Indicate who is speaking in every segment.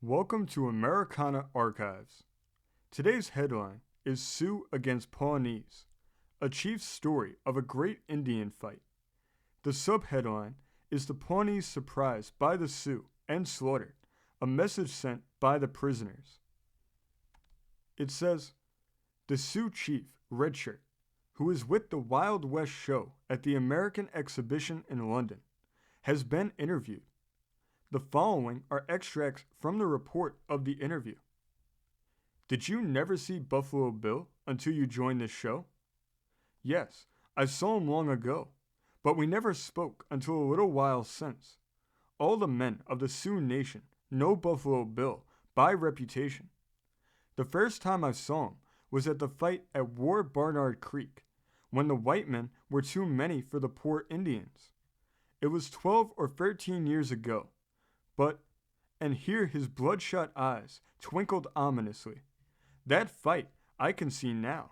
Speaker 1: Welcome to Americana Archives. Today's headline is Sioux against Pawnees, a chief's story of a great Indian fight. The subheadline is The Pawnees Surprised by the Sioux and Slaughtered, a message sent by the prisoners. It says, the Sioux chief, Redshirt, who is with the Wild West show at the American Exhibition in London, has been interviewed. The following are extracts from the report of the interview. Did you never see Buffalo Bill until you joined this show? Yes, I saw him long ago, but we never spoke until a little while since. All the men of the Sioux Nation know Buffalo Bill by reputation. The first time I saw him was at the fight at War Barnard Creek, when the white men were too many for the poor Indians. It was 12 or 13 years ago. But, and here his bloodshot eyes twinkled ominously. That fight I can see now.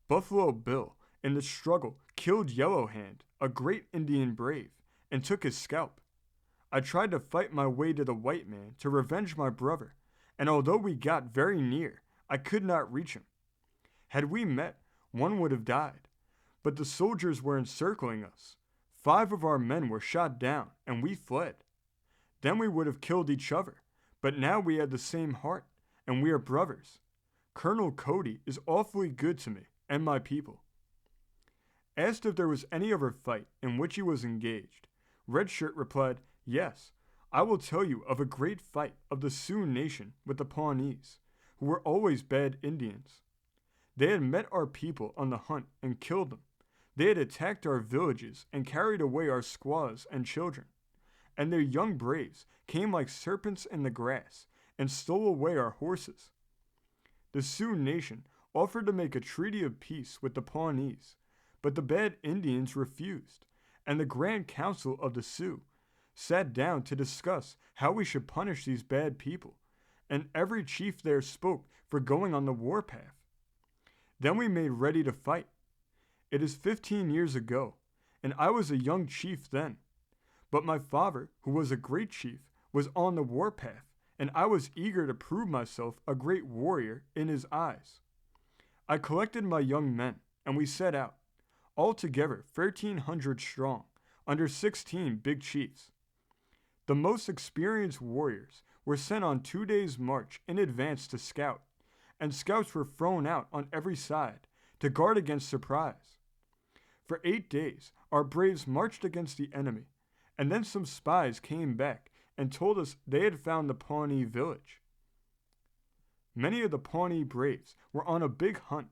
Speaker 1: Buffalo Bill, in the struggle, killed Yellow Hand, a great Indian brave, and took his scalp. I tried to fight my way to the white man to revenge my brother, and although we got very near, I could not reach him. Had we met, one would have died, but the soldiers were encircling us. 5 of our men were shot down, and we fled. Then we would have killed each other, but now we had the same heart, and we are brothers. Colonel Cody is awfully good to me and my people. Asked if there was any other fight in which he was engaged, Redshirt replied, yes, I will tell you of a great fight of the Sioux Nation with the Pawnees, who were always bad Indians. They had met our people on the hunt and killed them. They had attacked our villages and carried away our squaws and children. And their young braves came like serpents in the grass and stole away our horses. The Sioux Nation offered to make a treaty of peace with the Pawnees, but the bad Indians refused, and the Grand Council of the Sioux sat down to discuss how we should punish these bad people, and every chief there spoke for going on the warpath. Then we made ready to fight. It is 15 years ago, and I was a young chief then. But my father, who was a great chief, was on the warpath, and I was eager to prove myself a great warrior in his eyes. I collected my young men, and we set out, altogether 1,300 strong, under 16 big chiefs. The most experienced warriors were sent on 2 days' march in advance to scout, and scouts were thrown out on every side to guard against surprise. For 8 days, our braves marched against the enemy, and then some spies came back and told us they had found the Pawnee village. Many of the Pawnee braves were on a big hunt,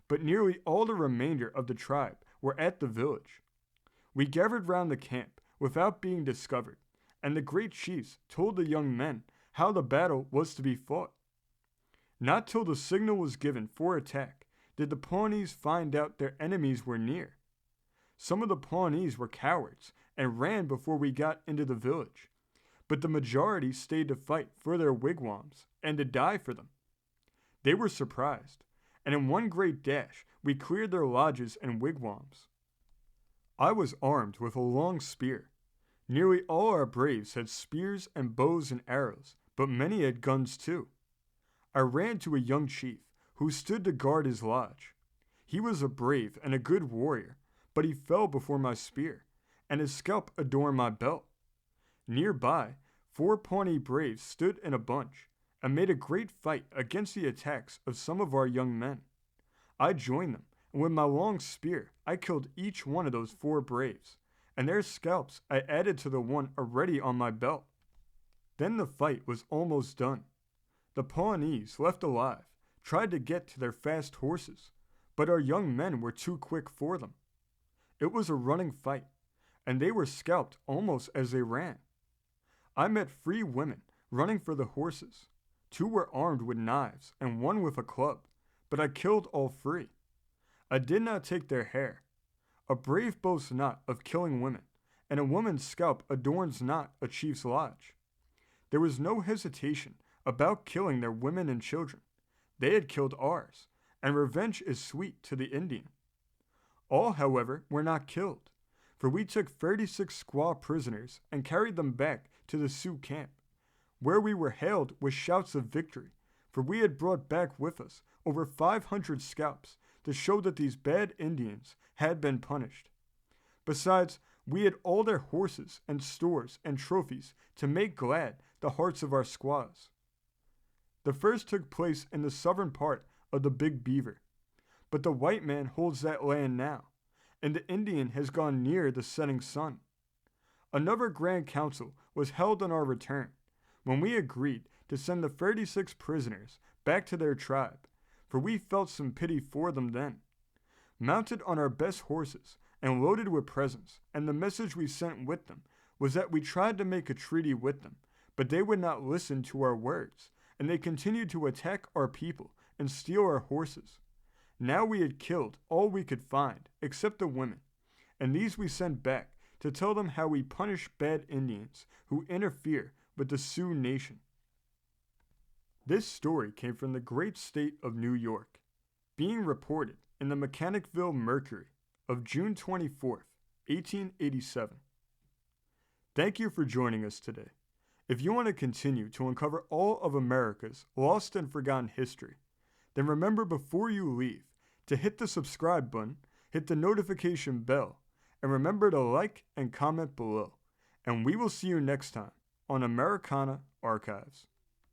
Speaker 1: but nearly all the remainder of the tribe were at the village. We gathered round the camp without being discovered, and the great chiefs told the young men how the battle was to be fought. Not till the signal was given for attack did the Pawnees find out their enemies were near. Some of the Pawnees were cowards and ran before we got into the village, but the majority stayed to fight for their wigwams and to die for them. They were surprised, and in one great dash we cleared their lodges and wigwams. I was armed with a long spear. Nearly all our braves had spears and bows and arrows, but many had guns too. I ran to a young chief who stood to guard his lodge. He was a brave and a good warrior, but he fell before my spear, and his scalp adorned my belt. Nearby, 4 Pawnee braves stood in a bunch and made a great fight against the attacks of some of our young men. I joined them, and with my long spear, I killed each one of those 4 braves, and their scalps I added to the one already on my belt. Then the fight was almost done. The Pawnees, left alive, tried to get to their fast horses, but our young men were too quick for them. It was a running fight, and they were scalped almost as they ran. I met 3 women running for the horses. 2 were armed with knives and 1 with a club, but I killed all 3. I did not take their hair. A brave boasts not of killing women, and a woman's scalp adorns not a chief's lodge. There was no hesitation about killing their women and children. They had killed ours, and revenge is sweet to the Indian. All, however, were not killed, for we took 36 squaw prisoners and carried them back to the Sioux camp. where we were hailed with shouts of victory, for we had brought back with us over 500 scalps to show that these bad Indians had been punished. Besides, we had all their horses and stores and trophies to make glad the hearts of our squaws. The first took place in the southern part of the Big Beaver, but the white man holds that land now, and the Indian has gone near the setting sun. Another grand council was held on our return, when we agreed to send the 36 prisoners back to their tribe, for we felt some pity for them then. Mounted on our best horses and loaded with presents, and the message we sent with them was that we tried to make a treaty with them, but they would not listen to our words, and they continued to attack our people and steal our horses. Now we had killed all we could find, except the women, and these we sent back to tell them how we punish bad Indians who interfere with the Sioux Nation. This story came from the great state of New York, being reported in the Mechanicville Mercury of June 24th, 1887. Thank you for joining us today. If you want to continue to uncover all of America's lost and forgotten history, then remember before you leave to hit the subscribe button, hit the notification bell, and remember to like and comment below. And we will see you next time on Americana Archives.